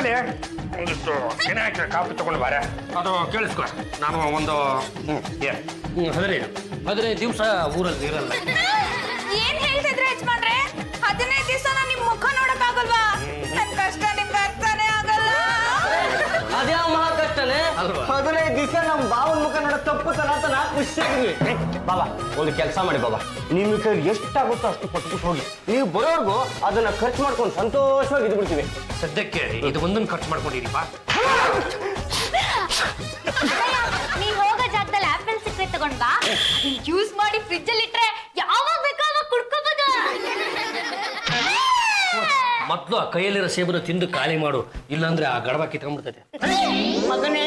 ಹೋಗಲಿ ಒಂದಿಷ್ಟು ಏನಾಯ್ತು ಕಾಫಿ ತಗೊಂಡು ಬಾರ ಅದು ಕೇಳಿಸ್ಕೊ ನಾನು ಒಂದು 15 ದಿವಸ ಊರಲ್ಲಿ ಇರಲ್ಲ. ಏನ್ ಹೇಳ್ತಿದ್ರೆ ಯಜಮಾನ್ರೆ 15 ದಿವಸ ನಾನು ನಿಮ್ ಮುಖ ನೋಡಕ್ ಆಗಲ್ವಾ? ನನ್ ಕಷ್ಟ ನಿಮ್ಗೆ ಅರ್ಥನೇ ಆಗಲ್ಲ. ಅದೇ ಮಹಾ ಕಷ್ಟನೇ 15 ದಿವಸ ನಮ್ ಬಾವನ್ ಮುಖ ನೋಡಕ್ ತಪ್ಪುತ್ತಲ್ಲ ಅಂತ ನಾ ಖುಷಿಯಾಗಿದ್ವಿ. ಬಾಬಾ ಒಂದು ಕೆಲಸ ಮಾಡಿ ಬಾಬಾ, ನಿಮ್ ಕೈ ಎಷ್ಟಾಗುತ್ತೋ ಅಷ್ಟು ಕೊಟ್ಬಿಟ್ಟು ಹೋಗಿ. ನೀವು ಬರೋರ್ಗು ಅದನ್ನ ಖರ್ಚು ಮಾಡ್ಕೊಂಡು ಸಂತೋಷವಾಗಿ ಇದ್ಬಿಡ್ತೀವಿ. ಸದ್ಯಕ್ಕೆ ಇದು ಒಂದನ್ನು ಖರ್ಚು ಮಾಡ್ಕೊಂಡಿರಿಪ್ಪ. ನೀವ್ ಹೋಗೋ ಜಾಗದಲ್ಲಿ ಆಪಲ್ ಸಿಕ್ಕರೆ ತಗೊಂಡ್ ಬಾ, ಯೂಸ್ ಮಾಡಿ ಫ್ರಿಜ್ ಅಲ್ಲಿ ಇಟ್ರೆ ಯಾವಾಗ ಬೇಕೋ ಅವಾಗ ಕುಡ್ಕೋಬಹುದು. ಮೊದ್ಲು ಆ ಕೈಯಲ್ಲಿರೋ ಸೇಬನ್ನು ತಿಂದು ಖಾಲಿ ಮಾಡು, ಇಲ್ಲಾಂದ್ರೆ ಆ ಗಡಬ ಕಿತ್ಕೊಂಡ್ಬಿಡ್ತೈತೆ. ಮಗನೇ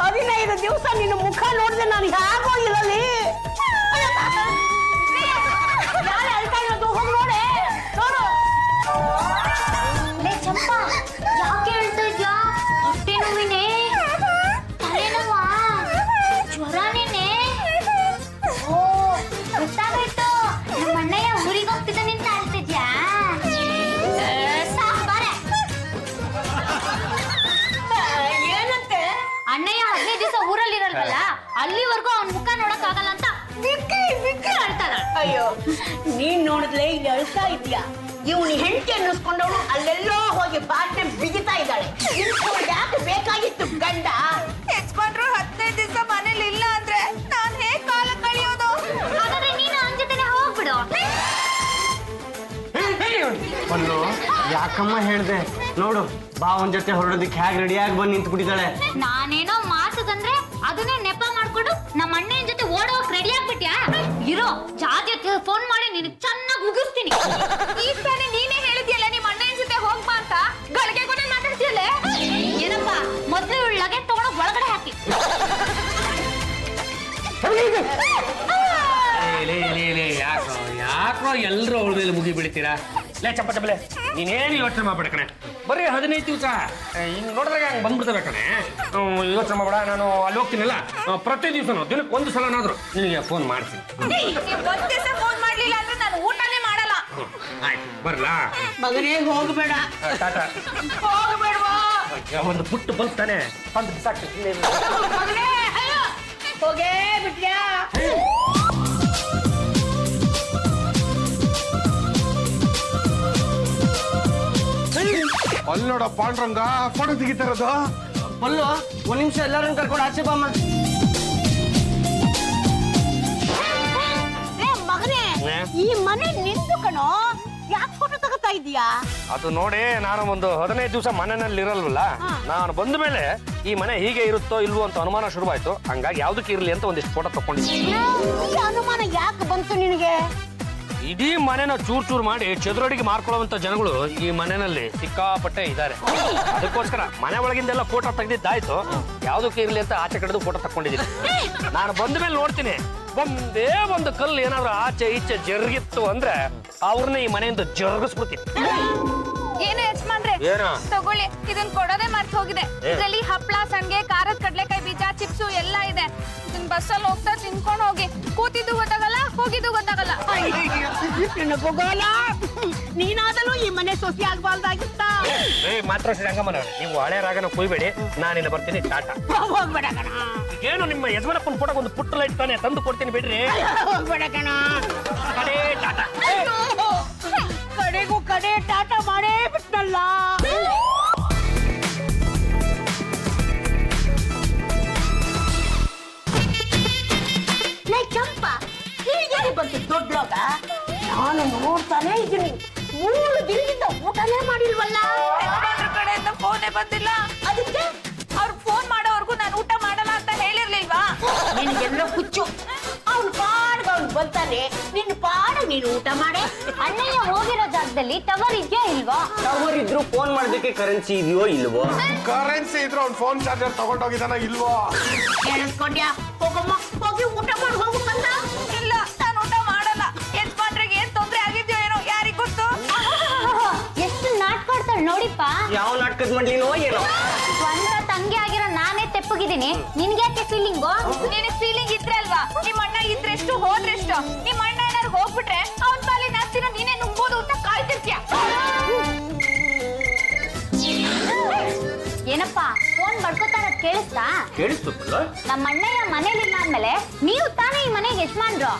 15 ದಿವಸ ನಿನ್ನ ಮುಖ ನೋಡಿದ್ರೆ ನಾನು ಹೇಗೋ ಇರಲಿ. ನಾಳೆ ಅಳ್ತಾ ಇರೋದು ಹೋಗಿ ನೋಡೆ ನೋಡು. ಲೇ ಚಂಪಾ, ಯಾಕೆ ಹೇಳ್ತಾ ಇದ್ಯಾ? ಹೊಟ್ಟೆ ನೋವಿನೇ? ತಲೆನೋವಾ? ಜ್ವರನೇನೆ? ಓ ಗೊತ್ತಾಗೋಯ್ತು, ನಮ್ಮ ಅಣ್ಣಯ್ಯ ಊರಿಗೆ ಹೋಗ್ತಿದ್ದಾನೆ ಅಂತ ಹೇಳ್ತಿದ್ಯಾ? ಸಾಂಬಾರೆ ಏನಂತೆ? ಅಣ್ಣಯ್ಯ 15 ದಿವಸ ಊರಲ್ಲಿ ಇರಲ್ವಲ್ಲ, ಅಲ್ಲಿವರೆಗೂ ಅವ್ನ ಮುಖ ನೋಡಕ್ ಆಗಲ್ಲ ಅಂತ ಬಿಕ್ಕಿ ಬಿಕ್ಕಿ ಅಳ್ತಾರ. ಅಯ್ಯೋ ನೀನ್ ನೋಡಿದ್ಲೆ ಇಲ್ಲಿ ಅಳ್ತಾ ಇದ್ಯಾ? ಇವನು ಹೆಂಡತಿ ಅನ್ನಿಸ್ಕೊಂಡವಳು ಅಲ್ಲೆಲ್ಲೋ ಹೋಗಿ ಬಾಟ್ನೆ ಬಿಗಿತಾ ಇದ್ದಾಳೆ. ಯಾಕೆ ಬೇಕಾಗಿತ್ತು ಗಂಡ? ಯಜಮಾನ್ರು 15 ದಿವಸ ಮನೇಲಿ ಇಲ್ಲ ಅಂದ್ರೆ ನಾನ್ ಹೇಗ್ ಕಾಲ ಕಳಿಯೋದು? ಹಾಗಾದ್ರೆ ನೀನು ಅವನ ಜೊತೆನೆ ಹೋಗ್ಬಿಡು. ಒಂದು ಯಾಕಮ್ಮ ಹೇಳ್ದೆ ನೋಡು, ಬಾವನ್ ಜೊತೆ ಹೊರಡೋದಕ್ಕೆ ಹೇಗೆ ರೆಡಿಯಾಗಿ ಬಂದು ನಿಂತು ಬಿಟ್ಟಿದ್ದಾಳೆ. ನಾನೇನೋ ಮಾತದಂದ್ರೆ ಅದನ್ನೇ ನೆಪ ಮಾಡ್ಕೊಂಡು ನಮ್ಮ ಅಣ್ಣನ ಜೊತೆ ಓಡೋಕ್ ರೆಡಿ ಆಗ್ಬಿಟ್ಯಾ? ಇರೋ ಜಾಜಕ್ಕೆ ಫೋನ್ ಮಾಡಿ ನಿನಗೆ ಚೆನ್ನಾಗಿ ಉಗಿಸ್ತೀನಿ. ಈ ತಾನೇ ನೀನೇ ಹೇಳಿದ್ಯಲ್ಲ ನಿಮ್ಮ ಅಣ್ಣನ ಜೊತೆ ಹೋಗ್ಬಾ ಅಂತ, ಗಳಿಗೆ ಕೂಡ ಮಾತಾಡ್ತಿಯಲ್ಲ. ಏನಪ್ಪ ಮೊದ್ಲು ಇವಳು ಲಗೇಜ್ ತಗೊಂಡು ಒಳಗಡೆ ಹಾಕಿ. ಯಾಕೋ ಎಲ್ಲರೂ ಅವಳ ಮೇಲೆ ಮುಗಿ ಬಿಡ್ತೀರಾ? ಲೇ ಚಪ್ಪ ಚಪ್ಪಲೆ, ನೀನೇನು ಯೋಚನೆ ಮಾಡ್ಬೇಡ ಕಣೆ. ಬರೀ 15 ದಿವಸ ಹಿಂಗೆ ನೋಡಿದ್ರೆ ಹಂಗೆ ಬಂದ್ಬಿಡ್ತವೆ ಕಣೆ. ಯೋಚನೆ ಮಾಡ್ಬೇಡ, ನಾನು ಅಲ್ಲಿ ಹೋಗ್ತೀನಲ್ಲ, ಪ್ರತಿ ದಿವಸನೂ ದಿನಕ್ಕೆ ಒಂದು ಸಲನಾದ್ರೂ ನಿನಗೆ ಫೋನ್ ಮಾಡ್ತೀನಿ. ನೀವು ಒಂದ್ ದಿವಸ ಫೋನ್ ಮಾಡ್ಲಿಲ್ಲ ಅಂದ್ರೆ ನಾನು ಊಟನೇ ಮಾಡಲ್ಲ. ಆಯ್ತು ಬರ್ಲಾ? ಮಗನೇ ಹೋಗಬೇಡ. ಟಾಟಾ. ಹೋಗಬೇಡವಾ? ಒಂದು ಪುಟ್ಟು ಬಲ್ಪ್ ತಾನೆ ತಂದು ಬಿಸಾಕ್ತೀನಿ. ಮಗನೇ ಅಯ್ಯೋ ಹೋಗೇ ಬಿಟ್ಯಾ? ಅಲ್ಲಿ ನೋಡ ಪಾಂಡ್ರಂಗ ಫೋಟೋ ತೆಗಿತಾರದು. ಅಲ್ಲೋ ಒಂದ್ ನಿಮಿಷ ಎಲ್ಲರನ್ನ ಕರ್ಕೊಂಡು ಆಚೆ ಬಾಮ್ಮ. ಮಗನೇ ಈ ಮನೆ ನಿಂದು ಕಣೋ, ಯಾಕೆ ಫೋಟೋ ತಗೋತಾ ಇದೀಯಾ? ಅದು ನೋಡಿ, ನಾನು ಒಂದು 15 ದಿವಸ ಮನೆಯಲ್ಲಿ ಇರಲ್ವಲ್ಲ, ನಾನು ಬಂದ ಮೇಲೆ ಈ ಮನೆ ಹೀಗೆ ಇರುತ್ತೋ ಇಲ್ವೋ ಅಂತ ಅನುಮಾನ ಶುರುವಾಯ್ತು. ಹಂಗಾಗಿ ಯಾವ್ದಕ್ಕೆ ಇರ್ಲಿ ಅಂತ ಒಂದಿಷ್ಟು ಫೋಟೋ ತಕೊಂಡಿದ್ದೀನಿ. ಈ ಅನುಮಾನ ಯಾಕೆ ಬಂತು ನಿನಗೆ? ಇಡೀ ಮನೆನ ಚೂರ್ ಚೂರ್ ಮಾಡಿ ಚದುರಡಿಗೆ ಮಾರ್ಕೊಳ್ಳುವಂತ ಜನಗಳು ಈ ಮನೆಯಲ್ಲಿ ಸಿಕ್ಕಾಪಟ್ಟೆ ಇದ್ದಾರೆ. ಅದಕ್ಕೋಸ್ಕರ ಮನೆ ಒಳಗಿಂದೆಲ್ಲ ಫೋಟೋ ತೆಗೆದಿದ್ದಾಯ್ತು, ಯಾವ್ದಕ್ಕೆ ಇರ್ಲಿ ಅಂತ ಆಚೆ ಕಡೆದು ಫೋಟೋ ತಕೊಂಡಿದ್ದೀನಿ. ನಾನು ಬಂದ ಮೇಲೆ ನೋಡ್ತೀನಿ, ಒಂದೇ ಒಂದು ಕಲ್ಲು ಏನಾದ್ರು ಆಚೆ ಈಚೆ ಜರುಗಿತ್ತು ಅಂದ್ರೆ ಅವ್ರನ್ನ ಈ ಮನೆಯಿಂದ ಜರುಗಿಸ್ಬಿಡ್ತೀನಿ. ಏನು ಯಜಮಾನ್ರೆ, ತಗೊಳ್ಳಿ, ಇದನ್ನ ಕೊಡೋದೇ ಮರ್ತು ಹೋಗಿದೆ. ಇದ್ರಲ್ಲಿ ಹಪ್ಪಳ, ಸಂಗೆ, ಖಾರದ ಕಡ್ಲೆಕಾಯಿ ಬೀಜ, ಚಿಪ್ಸು ಎಲ್ಲ ಇದೆ. ಇದನ್ನ ಬಸ್ಸಲ್ಲಿ ಹೋಗ್ತಾ ತಿನ್ಕೊಂಡು ಹೋಗಿ. ಕೂತಿದ್ದು ಗೊತ್ತಾಗಲ್ಲ, ಹೋಗಿದ್ದು ಗೊತ್ತಾಗಲ್ಲ. ನಿನಗೋಗಲ್ಲ, ನೀನಾದಲೂ ಈ ಮನೆ ಸೊಸೆ ಆಗ್ಬಾರ್ದಾಗಿತ್ತ. ಮಾತ್ರ ರಂಗಮ್ಮನ, ನೀವು ಹಳೆ ರಾಗನ ಕುಯ್ಬೇಡಿ, ನಾನಿನ್ನ ಬರ್ತೀನಿ. ಟಾಟಾ. ಹೋಗ್ಬೇಡ ಕಣ. ಏನು ನಿಮ್ಮ ಯಜಮಾನಪ್ಪನ ಫೋಟೋ ಒಂದು ಪುಟ್ಟ ಲೈಟ್ ತಾನೆ ತಂದು ಕೊಡ್ತೀನಿ ಬಿಡ್ರಿ. ಹೋಗ್ಬೇಡ ಕಣ. ಕಡೆ ಟಾಟಾ. ಕಡೆಗೂ ಕಡೆ ಟಾಟಾ ಮಾಡೇ ಬಿಟ್ಟಲ್ಲ. ಚಂಪಾ ಹೀಗೆ ಬಂತು ದೊಡ್ಡ ರೋಗ. ನಾನು ನೋಡ್ತಾನೆ ಇದ್ದೀನಿ, 3 ದಿನದಿಂದ ಊಟನೇ ಮಾಡಿಲ್ವಲ್ಲ. ಯಜಮಾನ್ರ ಕಡೆಯಿಂದ ಫೋನೇ ಬಂದಿಲ್ಲ. ಅದಕ್ಕೆ ಅವ್ರು ಫೋನ್ ಮಾಡೋವರೆಗೂ ನಾನು ಊಟ ಮಾಡಲ್ಲ ಅಂತ ಹೇಳಿರ್ಲಿಲ್ವಾ? ನಿನಗೆಲ್ಲ ಹುಚ್ಚು. ಅವ್ನು ಪಾಡ್ಗೆ ಅವ್ನು ಬಂತಾನೆ, ನಿನ್ನ ಪಾಡ ನೀನು ಊಟ ಮಾಡೆ. ಅಣ್ಣಯ್ಯ ಹೋಗಿರೋ ಜಾಗದಲ್ಲಿ ಟವರ್ ಇದೆಯಾ ಇಲ್ವಾ? ಟವರ್ ಇದ್ರು ಫೋನ್ ಮಾಡೋದಕ್ಕೆ ಕರೆನ್ಸಿ ಇದೆಯೋ ಇಲ್ವೋ? ಕರೆನ್ಸಿ ಇದ್ರು ಅವ್ನು ಫೋನ್ ಚಾರ್ಜರ್ ತಗೊಂಡೋಗಿದಾನ ಇಲ್ವೋ? ಕೇಳಿಸ್ಕೊಂಡ್ಯಾ? ಹೋಗಮ್ಮ, ಹೋಗಿ ಊಟ ಮಾಡಿ ಹೋಗು ಬಂದ. ಇಲ್ಲ, ನಾನು ಊಟ ಮಾಡಲ್ಲ. ಯಜಮಾನ್ರಿಗೆ ಏನ್ ತೊಂದ್ರೆ ಆಗಿದ್ಯೋ ಏನೋ, ಯಾರಿಗ್ ಗೊತ್ತು? ಎಷ್ಟು ನಾಟ್ಕೊಡ್ತಾಳೆ ನೋಡಿಪ್ಪ. ಯಾವ ನಾಟಕದ ಮಾಡ್ಲಿನೋ ಏನೋ. ಸ್ವಂತ ತಂಗಿ ಆಗಿರೋ ನಾನೇ ತೆಪ್ಪಗಿದ್ದೀನಿ, ನಿನ್ಗ್ಯಾಕೆ ಫೀಲಿಂಗು? ನಿನಗ್ ಫೀಲಿಂಗ್ ಇದ್ರೆ ಅಲ್ವಾ? ನಿಮ್ಮ ಅಣ್ಣ ಇದ್ರೆಷ್ಟು ಹೋದ್ರೆಷ್ಟು? ನಿಮ್ಮ ಅಣ್ಣ ಏನಾದ್ರು ಹೋಗ್ಬಿಟ್ರೆ ಅವನ್ ಪಾಲಿನ ಆಸ್ತಿನ ನೀನೇ ನುಂಗ್ಬೋದು ಅಂತ ಕಾಯ್ತಿರ್ತೀಯ. ಕೇಳಿಸ್ತಾ? ಕೇಳಿಸ್ತು ಪಲ್ಲು. ನಮ್ಮ ಅಣ್ಣಯ್ಯ ಮನೇಲಿಲ್ಲ ಅಂದ್ಮೇಲೆ ನೀವು ತಾನೇ ಈ ಮನೆಗೆ ಯಜಮಾನ್ರು.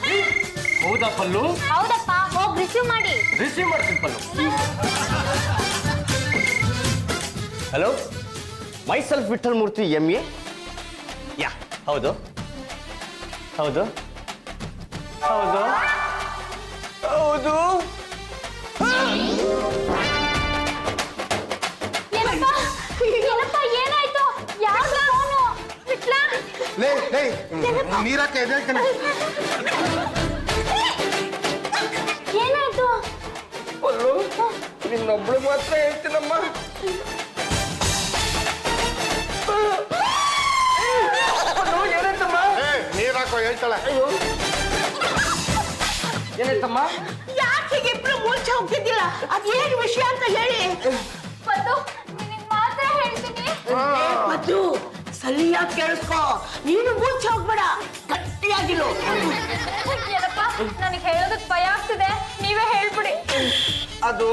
ಹೌದಾ ಪಲ್ಲು? ಹೌದಪ್ಪ, ಹೋಗಿ ರಿಸೀವ್ ಮಾಡಿ. ರಿಸೀವ್ ಮಾಡ್ತೀನಿ ಪಲ್ಲು. ಹಲೋ, ಮೈಸೆಲ್ಫ್ ವಿಠಲ್ ಮೂರ್ತಿ MA. ಯಾ, ಹೌದು ಹೌದು ಹೌದು ಹೌದು. ಏನಪ್ಪ ಏನಾಯ್ತು? ಯಾವ್ದು ಫೋನು? ಬಿಟ್ಲಾ? ಲೇ ನೀರಕ್ಕೆ ಎದ್ದೇಳ್ತಾನೆ. ಏನಾಯ್ತು? ಪಲ್ಲು, ನಿನ್ನೊಬ್ಳು ಮಾತ್ರ ಹೇಳ್ತೀನಮ್ಮ. ಏನಾಯ್ತಮ್ಮ? ನೀರಾಕೋ ಹೇಳ್ತಾಳೆ. ಏನಾಯ್ತಮ್ಮ? ಯಾಕೆ ಇಬ್ರು ಮೂರ್ಛೆ ಹೋಗ್ತಿದ್ದಿಲ್ಲ? ಅದೇನು ವಿಷಯ ಅಂತ ಹೇಳಿ. ಬಂದು ನಿನಗೆ ಮಾತ್ರ ಹೇಳ್ತೀನಿ. ಮತ್ತು ಸರಿಯಾಗಿ ಕೇಳಿಸ್ಕೋ. ನೀನು ಮೂರ್ಛೆ ಹೋಗ್ಬೇಡ, ಗಟ್ಟಿಯಾಗಿರು. ಏನಪ್ಪ ನನಗೆ ಹೇಳೋದಕ್ಕೆ ಭಯ ಆಗ್ತಿದೆ, ನೀವೇ ಹೇಳ್ಬಿಡಿ. ಅದು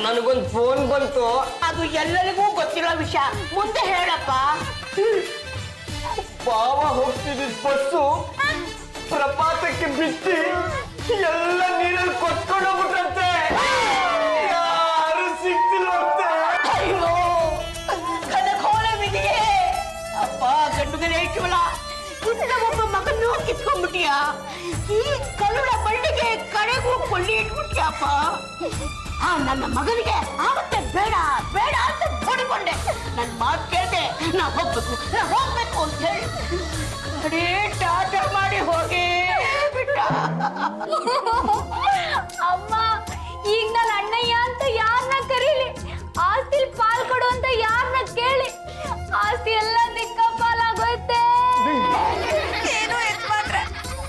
ನನಗೊಂದು ಫೋನ್ ಬಂತು. ಅದು ಎಲ್ಲರಿಗೂ ಗೊತ್ತಿರೋ ವಿಷಯ, ಮುಂದೆ ಹೇಳಪ್ಪ. ಬಾವ ಹೋಗ್ತಿದ್ದ ಬಸ್ಸು ಪ್ರಪಾತಕ್ಕೆ ಬಿಟ್ಟು ಎಲ್ಲ ನೀರಲ್ಲಿ ಕೊಚ್ಕೊಂಡು ಹೋಗ್ಬಿಟ್ರಂತೆ. ಯಾರು ಸಿಗ್ತಿಲ್ವಂತೆ. ಅಯ್ಯೋ, ಕನಕೋಲ ಬಿದಿಯೇ. ಅಪ್ಪ ಗಂಡುಗನೇ ಇಟ್ಟವಳ, ಇಂಥ ಒಬ್ಬ ಮಗನ್ನು ಕಿತ್ಕೊಂಡ್ಬಿಟ್ಟಿಯ. ಈ ಕಲ್ಲುಳ ಬಂಡಿಗೆ ಕಡೆಗೂ ಕೊಳ್ಳಿ ಇಟ್ಬಿಟ್ಟಿಯಪ್ಪ. ನನ್ನ ಮಗನಿಗೆ ಆವತ್ತೆ ಬೇಡ ಬೇಡ ಅಂತ ಹೊಡಿಕೊಂಡೆ. ನನ್ನ ಮಾತು ಕೇಳಿದೆ, ನಾ ಹೋಗ್ಬೇಕು ಅಂತ ಹೇಳಿ ಅಡೇ ಟಾಟಾ ಮಾಡಿ ಹೋಗಿ ಬಿಟ್ಟ. ಅಮ್ಮ, ಈಗ ನನ್ನ ಅಣ್ಣಯ್ಯ ಅಂತ ಯಾರನ್ನ ಕರೀಲಿ? ಆಸ್ತಿಲ್ ಪಾಲ್ ಕೊಡು ಅಂತ ಯಾರನ್ನ ಕೇಳಿ? ಆಸ್ತಿ ಎಲ್ಲ ದಿಕ್ಕ ಪಾಲಾಗೋಯ್ತೆ. ಏನು ಯಜಮಾನ್ರೆ,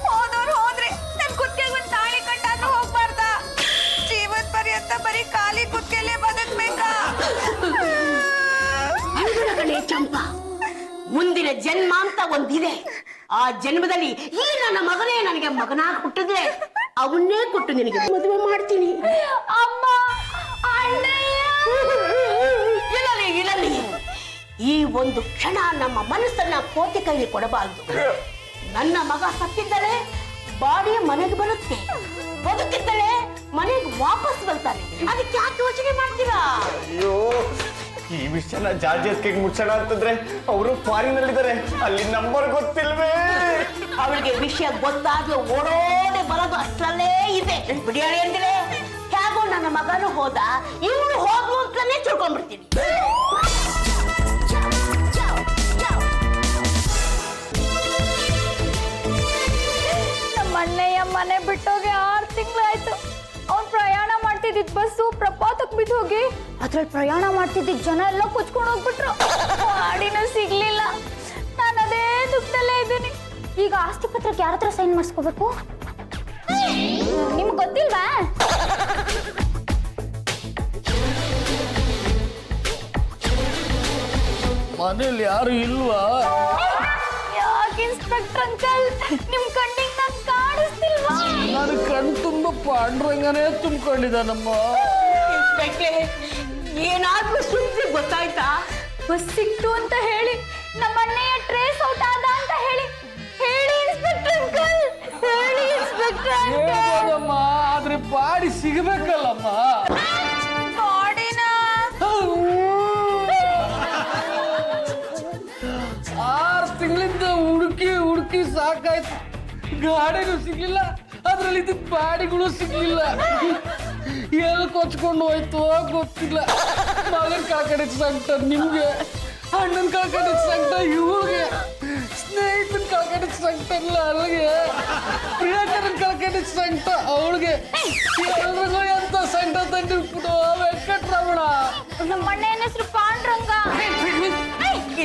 ಹೋದವ್ರು ಹೋದ್ರಿ. ನನ್ ಕುತ್ತಿಗೆ ಒಂದು ತಾಳಿ ಕಟ್ಟಾದ್ರೂ ಹೋಗ್ಬಾರ್ದ? ಜೀವನ ಪರ್ಯಂತ ಬರೀ ಖಾಲಿ ಕುತ್ತಿಗೆಲ್ಲೇ ಬದುಕ್ಬೇಕಾ? ಅಂಗಡಗಣೆ ಚಂಪ, ಮುಂದಿನ ಜನ್ಮ ಅಂತ ಒಂದಿದೆ. ಆ ಜನ್ಮದಲ್ಲಿ ಈ ನನ್ನ ಮಗನೇ ನನಗೆ ಮಗನಾಗಿ ಹುಟ್ಟಿದ್ರೆ ಅವನ್ನೇ ಕೊಟ್ಟು ನಿನಗೆ ಮದುವೆ ಮಾಡ್ತೀನಿ. ಅಮ್ಮ, ಅಣ್ಣಯ್ಯ ಇರಲಿ. ಈ ಒಂದು ಕ್ಷಣ ನಮ್ಮ ಮನಸ್ಸನ್ನ ಕೋತಿ ಕೈಲಿ ಕೊಡಬಾರದು. ನನ್ನ ಮಗ ಸತ್ತಿದ್ದಳೆ ಬಾಡಿ ಮನೆಗೆ ಬರುತ್ತೆ, ಬದುಕಿದ್ದಳೆ ಮನೆಗೆ ವಾಪಸ್ ಬರ್ತಾನೆ. ಅದಕ್ಕೆ ಯಾಕೆ ಯೋಚನೆ ಮಾಡ್ತೀರಾ? ಅಯ್ಯೋ, ಈ ವಿಷಯನ ಜಾರ್ಜಿಯತ್ಗೆ ಮುಚ್ಚೋಣ ಅಂತಂದ್ರೆ ಅವರು ಫಾರಿನ್ ಅಲ್ಲಿದ್ದಾರೆ, ಅಲ್ಲಿ ನಂಬರ್ ಗೊತ್ತಿಲ್ವೇ. ಅವಳಿಗೆ ವಿಷಯ ಗೊತ್ತಾದ್ರೂ ಓಡೋಡೆ ಬರೋದು ಅಷ್ಟರಲ್ಲೇ ಇದೆ. ಬಿಡಿಯಾಳಿ ಅಂದ್ರೆ ಹೇಗೋ ನನ್ನ ಮಗನು ಹೋದ, ಇವನು ಹೋದ್ಲು ಅಂತಾನೆ ತಿಳ್ಕೊಂಡ್ಬಿಡ್ತೀನಿ. ನಮ್ಮ ಅಣ್ಣಯ್ಯ ಮನೆ ಬಿಟ್ಟೋಗಿ 6 ತಿಂಗಳಾಯ್ತು. ಅವ್ನು ಪ್ರಯಾಣ ಮಾಡ್ತಿದ್ದ ಬಸ್ಸು ಪ್ರಪಾತಕ್ಕೆ ಬಿದ್ದು ಹೋಗಿ ಅದ್ರಲ್ಲಿ ಪ್ರಯಾಣ ಮಾಡ್ತಿದ್ದ ಜನ ಎಲ್ಲ ಕೊಚ್ಕೊಂಡು ಹೋಗ್ಬಿಟ್ರು. ಗಾಡಿನೂ ಸಿಗ್ಲಿಲ್ಲ. ನಾನು ಅದೇ ದುಃಖದಲ್ಲೇ ಇದ್ದೀನಿ. ಈಗ ಆಸ್ತಿ ಪತ್ರಕ್ಕೆ ಯಾರ ಹತ್ರ ಸೈನ್ ಮಾಡಿಸ್ಕೋಬೇಕು? ನಿಮ್ಗೆ ಗೊತ್ತಿಲ್ವಾ? ಮನೇಲಿ ಯಾರು ಇಲ್ವಾ? ಯಾಕೆ ಇನ್ಸ್ಪೆಕ್ಟರ್ ಅಂಕಲ್, ನಿಮ್ ಕಣ್ಣಿಗೆ ನಾನು ಕಾಣಿಸ್ತಿಲ್ವಾ? ನಾನು ಕಣ್ ತುಂಬ ಪಾಂಡುರಂಗನೇ ತುಂಬಿಕೊಂಡಿದ್ದಾನಮ್ಮ. ಏನಾದ್ರೂ ಸುದ್ದಿ ಗೊತ್ತಾಯ್ತಾ? ಬಸ್ ಸಿಕ್ತು ಅಂತ ಹೇಳಿ, ನಮ್ಮ ಅಣ್ಣಯ್ಯ ಟ್ರೇಸ್ ಔಟ್ ಆದ ಅಂತ ಹೇಳಿ ಇನ್ಸ್ಪೆಕ್ಟರ್ ಅಂಕಲ್, ಹೇಳಿ ಇನ್ಸ್ಪೆಕ್ಟರ್ ಅಂಕಲ್. ಹೇಳ್ಬೋದಮ್ಮ, ಆದ್ರೆ ಬಾಡಿ ಸಿಗಬೇಕಲ್ಲಮ್ಮ. ಬಾಡಿನ 6 ತಿಂಗಳಿಂದ ಹುಡುಕಿ ಸಾಕಾಯ್ತು. ಗಾಡಿನೂ ಸಿಗ್ಲಿಲ್ಲ, ಅದ್ರಲ್ಲಿ ಇದ್ದ ಬಾಡಿಗಳು ಸಿಗ್ಲಿಲ್ಲ. ಎಲ್ಲಿ ಕೊಚ್ಕೊಂಡು ಹೋಯ್ತು ಗೊತ್ತಿಲ್ಲ. ಮಗನ್ ಕಳ್ಕಡೆ ಸಂಕಟ ನಿಮ್ಗೆ, ಅಣ್ಣನ್ ಕಳ್ಕಡೆ ಸಂಕಟ ಇವ್ರಿಗೆ, ಸ್ನೇಹಿತನ ಕಳ್ಕಡೆ ಸಂಕಟ ಇಲ್ಲ ಅಲ್ಲಿಗೆ, ಪ್ರಿಯಕರನ್ ಕಳ್ಕಡೆ ಸಂಕಟ ಅವಳಿಗೆ. ಎಲ್ರಿಗೂ ಎಂತ ಸಂಕಟ ತಂದಿಟ್ಬಿಟ್ಟು ವೆಂಕಟರಮಣ. ನಮ್ಮ ಅಣ್ಣಯ್ಯನ ಹೆಸರು ಪಾಂಡುರಂಗ.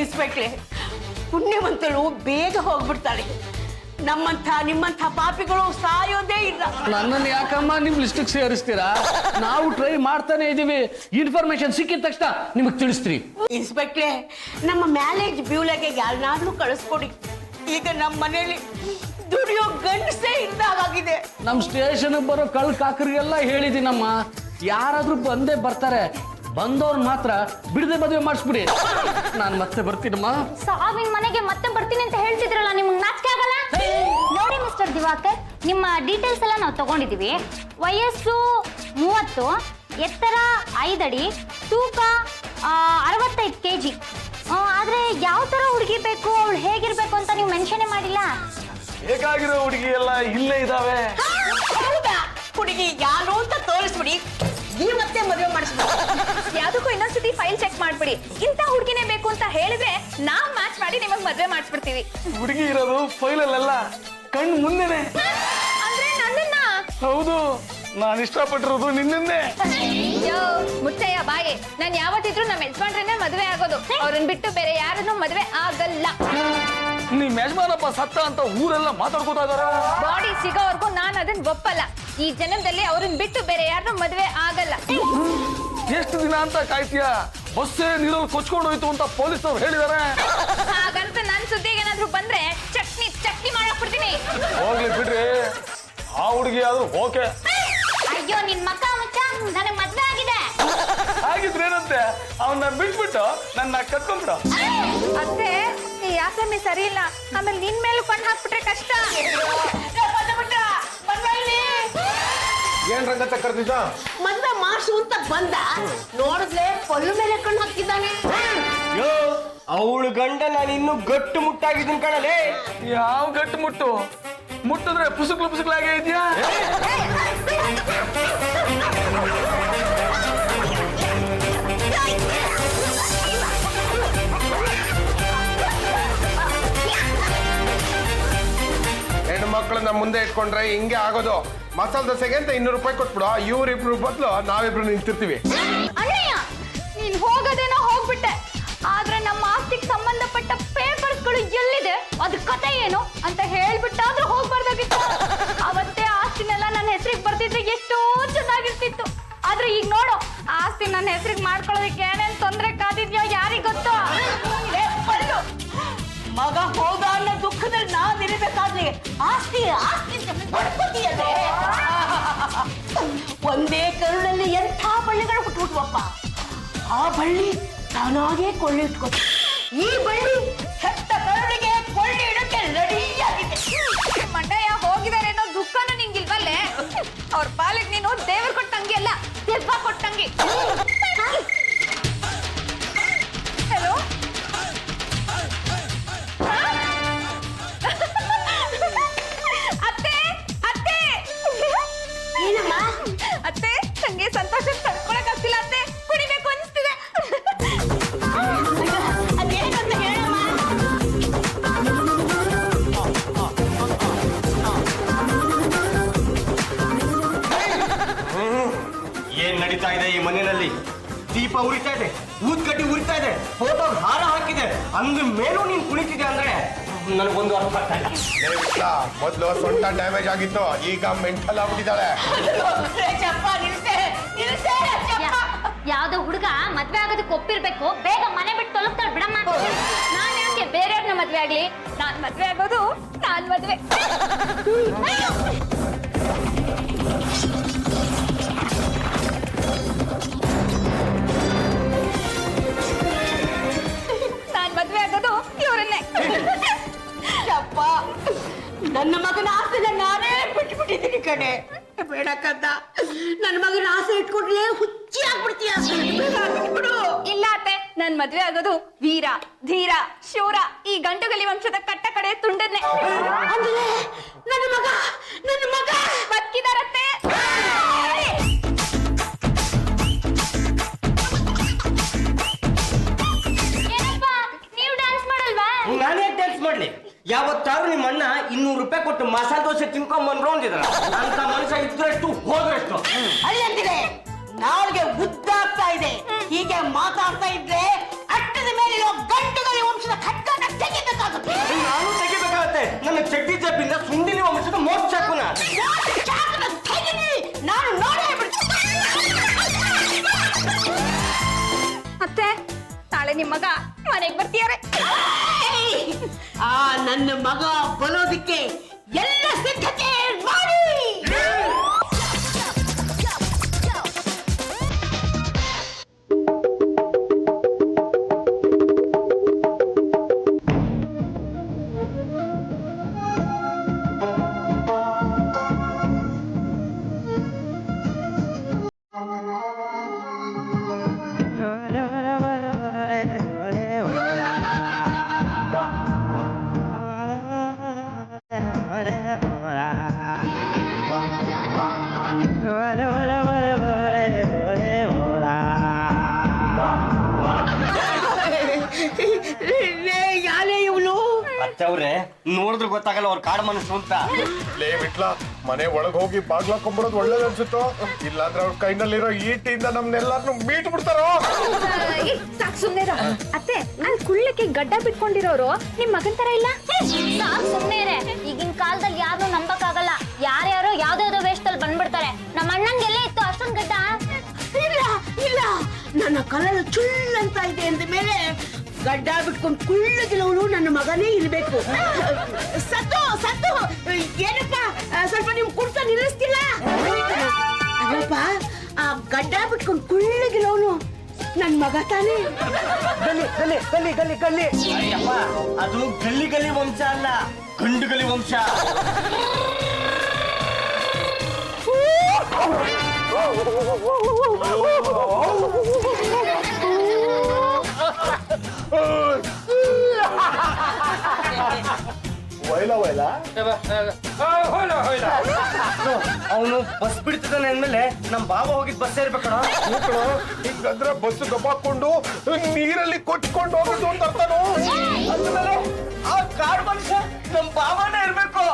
ಇನ್ಸ್ಪೆಕ್ಟ್ರೆ, ಪುಣ್ಯವಂತಳು ಬೇಗ ಹೋಗ್ಬಿಡ್ತಾಳೆ. ನಿಮ್ಮಂಥ ಪಾಪಿಗಳು ಸಾಯೋದೇ ಇಲ್ಲ. ನನ್ನನ್ನು ಯಾಕಮ್ಮ ನಿಮ್ ಲಿಸ್ಟಿಗೆ ಸೇರಿಸ್ತೀರಾ? ನಾವು ಟ್ರೈ ಮಾಡ್ತಾನೆ ಇದೀವಿ. ಇನ್ಫಾರ್ಮೇಶನ್ ಸಿಕ್ಕಿದ ತಕ್ಷಣ ನಿಮಗೆ ತಿಳಿಸ್ತೀವಿ. ಇನ್ಸ್ಪೆಕ್ಟ್ರೆ, ನಮ್ಮ ಮ್ಯಾನೇಜ್ ಬ್ಯೂಲೆಗೆ ಯಾರನ್ನಾದ್ರೂ ಕಳಿಸ್ಕೊಡಿ. ಈಗ ನಮ್ಮ ಮನೇಲಿ ದುಡಿಯೋ ಗಂಡಸೇ ಇದ್ದಾಗಿದೆ. ನಮ್ಮ ಸ್ಟೇಷನ್ ಬರೋ ಕಳ್ ಕಾಕರಿಗೆಲ್ಲ ಹೇಳಿದ್ದೀನಮ್ಮ, ಯಾರಾದ್ರೂ ಬಂದೇ ಬರ್ತಾರೆ. ಬಂದವ್ರು ಮಾತ್ರ ಬಿಡದೆ ಮದುವೆ ಮಾಡಿಸ್ಬಿಡಿ. ನಾನು ಮತ್ತೆ ಬರ್ತೀನಮ್ಮ. ಸಾವಿನ ಮನೆಗೆ ಮತ್ತೆ ಬರ್ತೀನಿ ಅಂತ ಹೇಳ್ತಿದ್ರಲ್ಲ, ನಿಮ್ಗೆ ನಾಚಿಕೆ ಆಗಲ್ಲ? ನೋಡಿ ಮಿಸ್ಟರ್ ದಿವಾಕರ್, ನಿಮ್ಮ ಡೀಟೇಲ್ಸ್ ಎಲ್ಲ ನಾವು ತಗೊಂಡಿದೀವಿ. ವಯಸ್ಸು 30, ಎತ್ತರ 5 ಅಡಿ, ತೂಕ 65 kg. ಆದ್ರೆ ಯಾವ ತರ ಹುಡುಗಿ ಬೇಕು, ಅವಳು ಹೇಗಿರ್ಬೇಕು ಅಂತ ನೀವು ಮೆನ್ಷನ್ ಮಾಡಿಲ್ಲ. ಬೇಕಾಗಿರೋ ಹುಡುಗಿ ಎಲ್ಲ ಇಲ್ಲೇ ಇದಾವೆ. ಹೌದಾ? ಹುಡುಗಿ ಯಾರು ಅಂತ ತೋರಿಸ್ಬಿಡಿ, ನೀವು ಮತ್ತೆ ಮದುವೆ ಮಾಡಿಸ್ಬಿಡಿ. ಯಾವ್ದಕ್ಕೂ ಇನ್ನೊಂದ್ಸತಿ ಫೈಲ್ ಚೆಕ್ ಮಾಡ್ಬಿಡಿ. ಇಂಥ ಹುಡುಗಿನೇ ಬೇಕು ಅಂತ ಹೇಳಿದ್ರೆ ನಾವ್ ಮ್ಯಾಚ್ ಮಾಡಿ ನಿಮಗ್ ಮದ್ವೆ ಮಾಡಿಸ್ಬಿಡ್ತೀವಿ. ಹುಡುಗಿ ಇರೋದು ಫೈಲಲ್ಲೆಲ್ಲ, ಕಣ್ಣು ಮುಂದೆನೆ. ಅಂದ್ರೆ ನನ್ನನ್ನ? ಹೌದು, ನಾನು ಇಷ್ಟಪಟ್ಟಿರೋದು ನಿನ್ನೆ. ಅಯ್ಯೋ ಮುಚ್ಚಯ್ಯ ಬಾಯಿ, ನಾನ್ ಯಾವತ್ತಿದ್ರು ನಮ್ಮ ಯಜಮಾನ್ರನ್ನೇ ಮದ್ವೆ ಆಗೋದು. ಅವ್ರನ್ನ ಬಿಟ್ಟು ಬೇರೆ ಯಾರನ್ನೂ ಮದ್ವೆ ಆಗಲ್ಲ. ನಿಮ್ ಯಜಮಾನಪ್ಪ ಸತ್ತ ಅಂತ ಊರೆಲ್ಲ ಮಾತಾಡ್ಕೋತಾ ಇದಾರ. ಬಾಡಿ ಸಿಗೋವರೆಗೂ ನಾನು ಅದನ್ನ ಒಪ್ಪಲ್ಲ. ಈ ಜನ್ಮದಲ್ಲಿ ಅವ್ರನ್ನ ಬಿಟ್ಟು ಬೇರೆ ಯಾರನ್ನೂ ಮದ್ವೆ ಆಗಲ್ಲ. ಎಷ್ಟು ದಿನ ಅಂತ ಕಾಯ್ತೀಯ? ಬಸ್ಸೇ ನೀರಲ್ಲಿ ಕೊಚ್ಕೊಂಡು ಹೋಯ್ತು ಅಂತ ಪೊಲೀಸರು ಹೇಳಿದಾರೆ. ಹಾಗಂತ ನನ್ ಸುದ್ದಿಗೆ ಏನಾದ್ರು ಬಂದ್ರೆ ಚಟ್ನಿ ಚಟ್ನಿ ಮಾಡಾಕ್ಬಿಡ್ತೀನಿ. ಹೋಗ್ಲಿ ಬಿಡ್ರಿ, ಆ ಹುಡುಗಿ ಆದ್ರೂ ಓಕೆ. ಅಯ್ಯೋ ನಿನ್ ಮಕ್ಕ ಮುಚ್ಚ, ನನಗೆ ಮದ್ವೆ ಆಗಿದೆ. ಹಾಗಿದ್ರೆ ಏನಂತೆ, ಅವನ್ನ ಬಿಟ್ಬಿಟ್ಟು ನನ್ನ ಕತ್ಕೊಂಡ್ಬಿಡು. ಅತ್ತೆ ಈ ಯಾಸಮ್ಮಿ ಸರಿ ಇಲ್ಲ, ಆಮೇಲೆ ನಿನ್ ಮೇಲೆ ಕೊಂಡು ಹಾಕ್ಬಿಟ್ರೆ ಕಷ್ಟ. ಏನ್ ರಂಗತ್ತ ಕರ್ದಿದ್ದ? ಮದ್ವೆ ಮಾಡಿಸು ಅಂತ ಬಂದ, ನೋಡಿದ್ರೆ ಪೊಲ್ಲು ಮೇಲೆ ಕಣ್ಣು ಹಾಕಿದ್ದಾನೆ. ಯೋ, ಅವಳು ಗಂಡ ನಾನು ಇನ್ನೂ ಗಟ್ಟು ಮುಟ್ಟಾಗಿದ್ದೀನಿ ಕಣಲೇ. ಯಾವ ಗಟ್ಟು ಮುಟ್ಟು? ಮುಟ್ಟಿದ್ರೆ ಪುಸುಕ್ಲಾಗೇ ಇದೆಯಾ? ಹೆಣ್ಣು ಮಕ್ಕಳನ್ನ ಮುಂದೆ ಇಟ್ಕೊಂಡ್ರೆ ಹಿಂಗೆ ಆಗೋದು. ಮಸಾಲೆ ದೋಸೆಗೆ ಅಂತ 200 ರೂಪಾಯಿ ಕೊಟ್ಬಿಡು, ಇವ್ರಿಬ್ರು ಬದಲು ನಾವಿಬ್ರು ನಿಂತಿರ್ತೀವಿ. ಅಣ್ಣಯ್ಯ ನೀನ್ ಹೋಗೋದೇನೋ ಹೋಗ್ಬಿಟ್ಟೆ, ಆದ್ರೆ ನಮ್ಮ ಆಸ್ತಿಗೆ ಸಂಬಂಧಪಟ್ಟ ಪೇಪರ್ಸ್ಗಳು ಎಲ್ಲಿದೆ, ಅದ್ರ ಕತೆ ಏನು ಅಂತ ಹೇಳ್ಬಿಟ್ಟಾದ್ರೂ ಹೋಗ್ಬಾರ್ದಾಗಿತ್ತು. ಅವತ್ತೇ ಆಸ್ತಿನೆಲ್ಲ ನನ್ನ ಹೆಸರಿಗೆ ಬರ್ತಿದ್ರೆ ಎಷ್ಟೋ ಚೆನ್ನಾಗಿರ್ತಿತ್ತು. ಆದ್ರೆ ಈಗ ನೋಡು, ಆಸ್ತಿ ನನ್ನ ಹೆಸರಿಗೆ ಮಾಡ್ಕೊಳ್ಳೋದಕ್ಕೆ ಏನೇನ್ ತೊಂದ್ರೆ ಕಾದಿದ್ಯೋ ಯಾರಿಗ್ ಗೊತ್ತು. ಮಗ ಹೋದ ಅನ್ನೋ ದುಃಖದಲ್ಲಿ ನಾನ್ ಇರಬೇಕಾದ್ರೆ ಆಸ್ತಿ ಆಸ್ತಿ ಅಂತ ಬಡ್ಕೋತೀಯಲ್ಲೇ. ಒಂದೇ ಕರುಳಲ್ಲಿ ಎಂಥ ಬಳ್ಳಿಗಳು ಹುಟ್ಟುಬಿಟ್ವಪ್ಪ. ಆ ಬಳ್ಳಿ ತಾನಾಗೇ ಕೊಳ್ಳಿ ಇಟ್ಕೊ. ಈ ಬಳ್ಳಿ ಹೆತ್ತ ಕರುಳಿಗೆ ಕೊಳ್ಳಿ ಇಡಕ್ಕೆ ರೆಡಿಯಾಗಿದೆ. ಮಂಡಯ್ಯ ಹೋಗಿದಾರೆ ಅನ್ನೋ ದುಃಖನೂ ನಿಂಗಿಲ್ವಲ್ಲೇ? ಅವ್ರ ಪಾಲಿಗೆ ನೀನು ದೇವ್ರ ಕೊಟ್ಟಂಗೆ ಅಲ್ಲ, ದೆವ್ವ ಕೊಟ್ಟಂಗೆ. ಹಲೋ ಅತ್ತೆ ಅತ್ತೆ ಏನಮ್ಮ? ಅತ್ತೆ, ನಂಗೆ ಸಂತೋಷ ತಡ್ಕೊಳಕ್ ಆಗ್ತಿಲ್ಲ ಅತ್ತೆ, ಕುಡಿಬೇಕು ಅನಿಸ್ತಿದೆ. ಅದೇನಂತ ಹೇಳಮ್ಮ. ಏನ್ ನಡೀತಾ ಇದೆ ಈ ಮನೆಯಲ್ಲಿ? ದೀಪ ಉರಿತಾ ಇದೆ, ಊದ್ಕಡ್ಡಿ ಉರಿತಾ ಇದೆ, ಫೋಟೋ ಹಾರ ಹಾಕಿದೆ, ಅಂದ ಮೇಲೂ ನೀನ್ ಕುಣಿತಿದೆ ಅಂದ್ರೆ ನನಗೊಂದು ಅರ್ಥ ಆಗ್ತಾ ಇಲ್ಲ. ಮೊದ್ಲು ಸೊಂಟ ಡ್ಯಾಮೇಜ್ ಆಗಿತ್ತು, ಈಗ ಮೆಂಟಲ್ ಆಗ್ಬಿಟ್ಟಿದ್ದಾಳೆ. ಚಪ್ಪ ನಿಲ್ಸೆ ನಿಲ್ಸೆ ಚಪ್ಪ. ಯಾವ್ದೋ ಹುಡುಗ ಮದ್ವೆ ಆಗೋದಕ್ಕೆ ಒಪ್ಪಿರ್ಬೇಕು, ಬೇಗ ಮನೆ ಬಿಟ್ಟು ತೊಲಗ್ತಾಳೆ ಬಿಡಮ್ಮ. ನಾನ್ ಯಾಕೆ ಬೇರೆಯವ್ರನ್ನ ಮದ್ವೆ ಆಗ್ಲಿ? ನಾನ್ ಮದ್ವೆ ಆಗೋದು ನಾನ್ ಮದ್ವೆ. ನಾನ್ ಮದ್ವೆ ಆಗೋದು ಇವ್ರನ್ನೇ. ಚಪ್ಪ, ನನ್ನ ಮಗನ ಆಸೆನ ನಾನೇ ಬಿಟ್ಬಿಟ್ಟಿದ್ದೀನಿ ಕಣೆ. ಬೇಡ ಕದ್ದ, ನನ್ನ ಮಗನ ಆಸೆ ಇಟ್ಕೊಂಡ್ರೆ ಹುಚ್ಚಿ ಆಗ್ಬಿಡ್ತೀಯ. ಬಿಡು. ಇಲ್ಲ ಅತ್ತೆ, ನಾನ್ ಮದ್ವೆ ಆಗೋದು ವೀರ ಧೀರ ಶೂರ ಈ ಗಂಟುಗಲಿ ವಂಶದ ಕಟ್ಟ ಕಡೆ ತುಂಡನ್ನೇ. ಅಂದ್ರೆ ನನ್ನ ಮಗ ಬದುಕಿದಾರತ್ತೆ. ಏನಪ್ಪ ನೀವು ಡ್ಯಾನ್ಸ್ ಮಾಡಲ್ವಾ? ನಾನೇ ಡ್ಯಾನ್ಸ್ ಮಾಡ್ಲಿ? ಯಾವತ್ತಾದ್ರೂ ನಿಮ್ಮ ಅಣ್ಣ 200 ರೂಪಾಯಿ ಕೊಟ್ಟು ಮಸಾಲೆ ದೋಸೆ ತಿನ್ಕೊಂಡ್ ಬಂದ್ರು ಅಂದಿದ್ರ ಅಂತ ಮನುಷ್ಯ ಇದ್ರಷ್ಟು ಹೋದ್ರಷ್ಟು. ಅಲ್ಲಂತಿದೆ, ನಾಲ್ಗೆ ಉದ್ದಾಗ್ತಾ ಇದೆ. ಹೀಗೆ ಮಾತಾಡ್ತಾ ಇದ್ರೆ ಅಟ್ಟದ ಮೇಲಿರೋ ಗಂಟುಗಲಿ ವಂಶದ ಖಡ್ಗನ ತೆಗಿಬೇಕಾಗುತ್ತೆ. ನಾನು ತೆಗಿಬೇಕಾಗತ್ತೆ. ನನ್ನ ಚಡ್ಡಿ ಜಬ್ಬಿಂದ ಸುಂದಿಲಿ ವಂಶದ ಮೋಟ್ ಚಾಕುನ ನಾನು ನೋಡೇ ಬಿಡ್ತೀನಿ. ಅತ್ತೆ, ನಾಳೆ ನಿಮ್ ಮಗ ಮನೆಗ್ ಬರ್ತೀಯಾರೆ. ಆ ನನ್ನ ಮಗ ಬರೋದಕ್ಕೆ ಎಲ್ಲ ಸಿದ್ಧತೆ ಮಾಡಿ. ಅತ್ತೆ ಅವ್ರೆ ನೋಡಿದ್ರೆ ಗೊತ್ತಾಗಲ್ಲ ಅವ್ರ ಕಾಡು ಮನುಷ್ಯರು ಅಂತ. ಲೇ ಬಿಟ್ಲ ಮನೆ ಒಳಗ್ ಹೋಗಿ ಬಾಗ್ಲಾಕೊಂಡ್ಬಿಡೋದು ಒಳ್ಳೇದ್ ಅನ್ಸುತ್ತೋ, ಇಲ್ಲಾಂದ್ರೆ ಅವ್ರ ಕೈನಲ್ಲಿರೋ ಈಟಿಯಿಂದ ನಮ್ನೆಲ್ಲಾರು ಮೀಟ್ ಬಿಡ್ತಾರೋ. ಸಾಕ್ ಸುಮ್ನೆ ಇರು. ಅತ್ತೆ ಅಲ್ಲಿ ಕುಳ್ಳಕ್ಕೆ ಗಡ್ಡ ಬಿಟ್ಕೊಂಡಿರೋರು ನಿಮ್ ಮಗನ್ ತರ ಇಲ್ಲ. ಸಾಕ್ ಸುಮ್ನೆ ಇರೆ. ಈಗಿನ ಕಾಲದಲ್ಲಿ ಯಾರನ್ನೂ ನಂಬಕ್ಕಾಗಲ್ಲ. ಯಾರ್ಯಾರೋ ಯಾವ್ದಾವ್ದೋ ವೇಷದಲ್ಲಿ ಬಂದ್ಬಿಡ್ತಾರೆ. ನಮ್ಮ ಅಣ್ಣಂಗೆಲ್ಲ ಇತ್ತು ಅಷ್ಟೊಂದ್ ಗಡ್ಡ. ಇಲ್ಲ ಇಲ್ಲ, ನನ್ನ ಕಲರ್ ಚುಲ್ ಅಂತ ಇದೆ ಅಂದ ಮೇಲೆ ಗಡ್ಡ ಬಿಟ್ಕೊಂಡು ಕುಳ್ಳಗಿಲವನು ನನ್ನ ಮಗನೇ ಇರ್ಬೇಕು. ಸತ್ತು ಸತ್ತು ಏನಪ್ಪ ಸ್ವಲ್ಪ ನೀವು ಕುಡ್ತ ನಿಲ್ಲಿಸ್ತಿಲ್ಲ? ಅಲ್ಲಪ್ಪ, ಆ ಗಡ್ಡ ಬಿಟ್ಕೊಂಡು ಕುಳ್ಳಗಿಲವನು ನನ್ ಮಗ ತಾನೇ. ಗಲ್ಲಿ ಗಲ್ಲಿ ಗಲ್ಲಿ ಗಲ್ಲಿ ಗಲ್ಲಿ ಅಯ್ಯಪ್ಪ, ಅದು ಗಲ್ಲಿ ಗಲ್ಲಿ ವಂಶ ಅಲ್ಲ, ಗಂಡು ಗಲಿ ವಂಶ. ಅವನು ಬಸ್ ಬಿಡ್ತಿದ್ದಾನೆ ಅಂದ್ಮೇಲೆ ನಮ್ ಬಾಬಾ ಹೋಗಿದ್ ಬಸ್ ಇರ್ಬೇಕಣ. ಹಿಂಗಂದ್ರೆ ಬಸ್ ದಬ್ಬಾಕೊಂಡು ನೀರಲ್ಲಿ ಕೊಚ್ಕೊಂಡು ಹೋಗೋದು ಅಂತ ಅರ್ಥನೋ? ಅಂದ್ಮೇಲೆ ಆ ಕಾಡು ಮನುಷ್ಯ ನಮ್ ಬಾಬಾನೇ ಇರ್ಬೇಕು.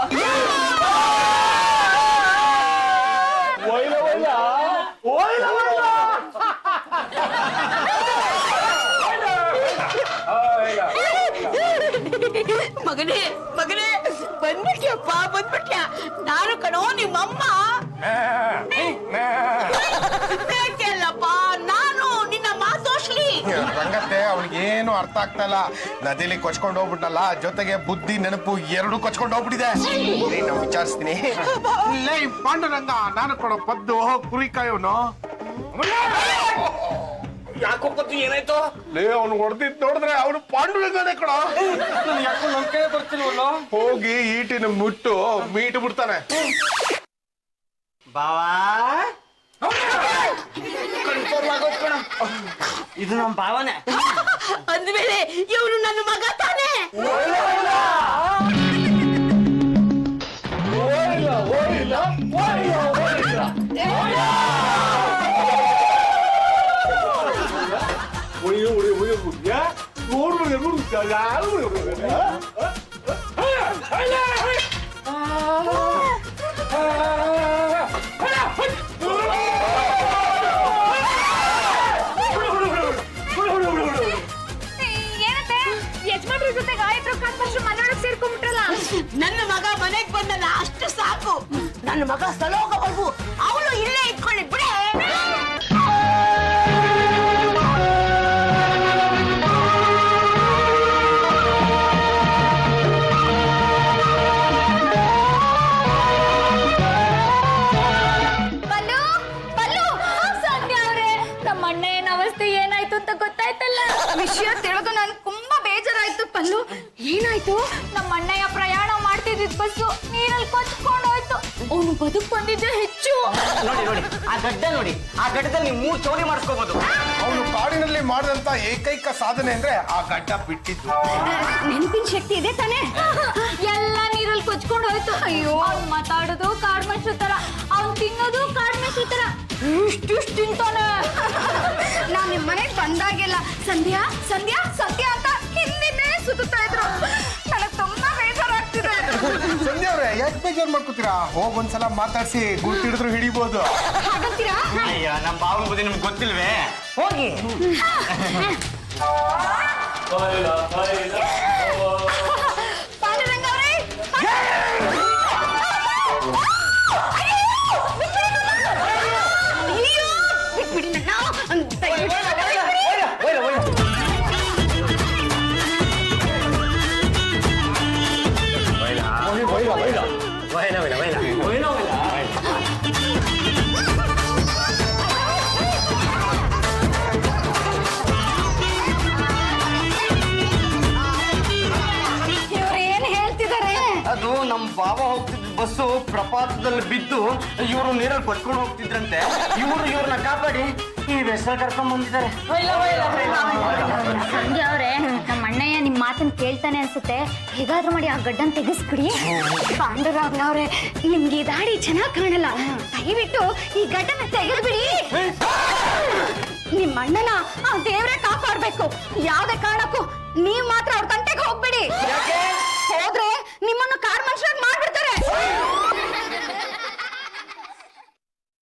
ಮಗನೇ ಮಗನೇ, ಬಂದ್ಬಿಟ್ಯಪ್ಪ ಬಂದ್ಬಿಟ್ಯ. ನಾನು ಕಣೋ ನಿಮ್ಮಮ್ಮ. ಬೇಕಲ್ಲಪ್ಪ, ನಾನು ನಿನ್ನ ಮಾತೋಷ್ಲಿ. ರಂಗತ್ತೆ ಅವನಿಗೇನು ಅರ್ಥ ಆಗ್ತಾ ಇಲ್ಲ. ನದಿಲಿ ಕೊಚ್ಕೊಂಡು ಹೋಗ್ಬಿಟ್ನಲ್ಲ, ಜೊತೆಗೆ ಬುದ್ಧಿ ನೆನಪು ಎರಡು ಕೊಚ್ಕೊಂಡು ಹೋಗ್ಬಿಟ್ಟಿದೆ. ನಾವು ವಿಚಾರಿಸ್ತೀನಿ. ಲೇ ಪಾಂಡುರಂಗ, ನಾನು ಕೊಡೋ ಪದ್ದು ಕುರಿ ಕಾಯೋನು. ಯಾಕೋ ಪತ್ತು ಏನಾಯ್ತು? ಲೇ ಅವ್ನು ಹೊಡೆದಿದ್ ನೋಡಿದ್ರೆ ಅವನು ಪಾಂಡುರಂಗನೇ ಕೊಡ. ಯಾಕೋ ನಮ್ ಕೈ ಬರ್ತಿಲ್ವಲ್ಲ? ಹೋಗಿ ಈಟಿನ ಮುಟ್ಟು ಮೀಟು ಬಿಡ್ತಾನೆ. ಬಾವಾ ಕನ್ಫರ್ಮ್ ಆಗೋದ್ ಕಣ, ಇದು ನಮ್ ಭಾವನೆ. ಅಂದ್ಮೇಲೆ ಇವನು ನನ್ನ ಮಗ ತಾನೇ. ಏನತ್ತೆ ಯಜಮಾನ್ರ ಜೊತೆ ಗಾಯತ್ರಿ ಕಾನ್ಫರೆನ್ಸ್ ಮನೆಯೊಳಗೆ ಸೇರ್ಕೊಂಡ್ಬಿಟ್ರಲ್ಲ. ನನ್ನ ಮಗ ಮನೆಗ್ ಬಂದಲ್ಲ, ಅಷ್ಟು ಸಾಕು. ನನ್ನ ಮಗ ಸಲೋಗವರೆಗೂ ಅವಳು ಇಲ್ಲೇ ಇಟ್ಕೊಳ್ಳಿ ಬಿಡೆ. ಪಲ್ಲು ಪಲ್ಲು, ಸಂಧ್ಯಾ ಅವ್ರೆ, ನಮ್ಮ ಅಣ್ಣನ ಅವಸ್ಥೆ ಏನಾಯ್ತು ಅಂತ ಗೊತ್ತಾಯ್ತಲ್ಲ. ವಿಷಯ ತಿಳಿದು ನನ್ಗೆ ತುಂಬಾ ಬೇಜಾರಾಯ್ತು. ಪಲ್ಲು ಏನಾಯ್ತು? ನಮ್ಮ ಅಣ್ಣಯ್ಯ ಪ್ರಯಾಣ ಮಾಡ್ತಿದ್ದಿದ್ ಬಸ್ಸು ನೀರಲ್ಲಿ ಕೊಚ್ಕೊಂಡು ಹೋಯ್ತು. ಅವನು ಬದುಕು ಬಂದಿದ್ದೆ ಹೆಚ್ಚು. ನೋಡಿ ನೋಡಿ ಆ ಗಡ್ಡ ನೋಡಿ, ಆ ಗಡ್ಡದಲ್ಲಿ ನೀವು 3 ಚೌರಿ ಮಾಡಿಸ್ಕೋಬಹುದು. ಅವನು ಕಾಡಿನಲ್ಲಿ ಮಾಡಿದಂತ ಏಕೈಕ ಸಾಧನೆ ಅಂದ್ರೆ ಆ ಗಡ್ಡ ಬಿಟ್ಟಿದ್ದು. ನೆನಪಿನ ಶಕ್ತಿ ಇದೆ ತಾನೆ? ಎಲ್ಲ ನೀರಲ್ಲಿ ಕೊಚ್ಕೊಂಡು ಹೋಯ್ತು. ಅಯ್ಯೋ, ಅವ್ನು ಮಾತಾಡೋದು ಕಾಡ್ ಮನುಷ್ಯ ತರ, ಅವ್ನು ತಿನ್ನೋದು ಕಾಡ್ ಮನುಷ್ಯ ತರ. ಇಷ್ಟು ತಿಂತಾನೆ. ನಾನ್ ನಿಮ್ ಮನೆಗ್ ಬಂದಾಗೆಲ್ಲ ಸಂಧ್ಯಾ ಸಂಧ್ಯಾ ಸಂಧ್ಯಾ ಅಂತ ಹಿಂದಿನೇ ಸುತ್ತಾ ಇದ್ರು. ನನಗ್ ತುಂಬಾ ಬೇಜಾರಾಗ್ತಿದೆ. ಸಂಧ್ಯಾ ಅವ್ರೆ, ಯಾಕೆ ಬೇಜಾರು ಮಾಡ್ಕೋತೀರಾ? ಹೋಗ್ ಒಂದ್ಸಲ ಮಾತಾಡ್ಸಿ, ಗುರ್ತಿಡಿದ್ರು ಹಿಡಿಬೋದು. ಹಾಗಂತೀರಾ? ಅಯ್ಯ, ನಮ್ ಬಾವನ ಬುದ್ಧಿ ನಿಮ್ಗೆ ಗೊತ್ತಿಲ್ವೇ? ಹೋಗಿ. ಪಾಂಡುರಂಗ ಅವ್ರೆ, ಅಯ್ಯೋ, ಬಿಟ್ಬಿಡಿ ನನ್ನ. ಇವ್ರು ಏನ್ ಹೇಳ್ತಿದ್ದಾರೆ? ಅದು ನಮ್ ಬಾಬಾ ಹೋಗ್ತಿದ್ದ ಬಸ್ಸು ಪ್ರಪಾತದಲ್ಲಿ ಬಿದ್ದು ಇವರು ನೀರಲ್ಲಿ ಕೊಚ್ಕೊಂಡು ಹೋಗ್ತಿದ್ರಂತೆ. ಇವ್ರನ್ನ ಕಾಪಾಡಿ ಈ ವೆಸಲ್ ಕರ್ಕೊಂಡ್ ಬಂದಿದ್ದಾರೆ. ಸಂಧ್ಯಾ ಅವ್ರೆ, ನಮ್ಮ ಅಣ್ಣಯ್ಯ ನಿಮ್ ಮಾತನ್ನ ಕೇಳ್ತಾನೆ ಅನ್ಸುತ್ತೆ. ಹೇಗಾದ್ರೂ ಮಾಡಿ ಆ ಗಡ್ಡನ್ ತೆಗಿಸ್ಬಿಡಿ. ಪಾಂಡುರಂಗ ಅವ್ರೆ, ನಿಮ್ಗೆ ಈ ದಾಡಿ ಚೆನ್ನಾಗ್ ಕಾಣಲ್ಲ. ದಯವಿಟ್ಟು ಈ ಗಡ್ಡನ ತೆಗೆದ್ಬಿಡಿ. ನಿಮ್ಮ ಅಣ್ಣನ ಆ ದೇವ್ರೆ ಕಾಪಾಡ್ಬೇಕು. ಯಾವ್ದೇ ಕಾರಣಕ್ಕೂ ನೀವ್ ಮಾತ್ರ ಅವ್ರ ತಂಟೆಗೆ ಹೋಗ್ಬಿಡಿ. ಯಾಕೆ? ಹೋದ್ರೆ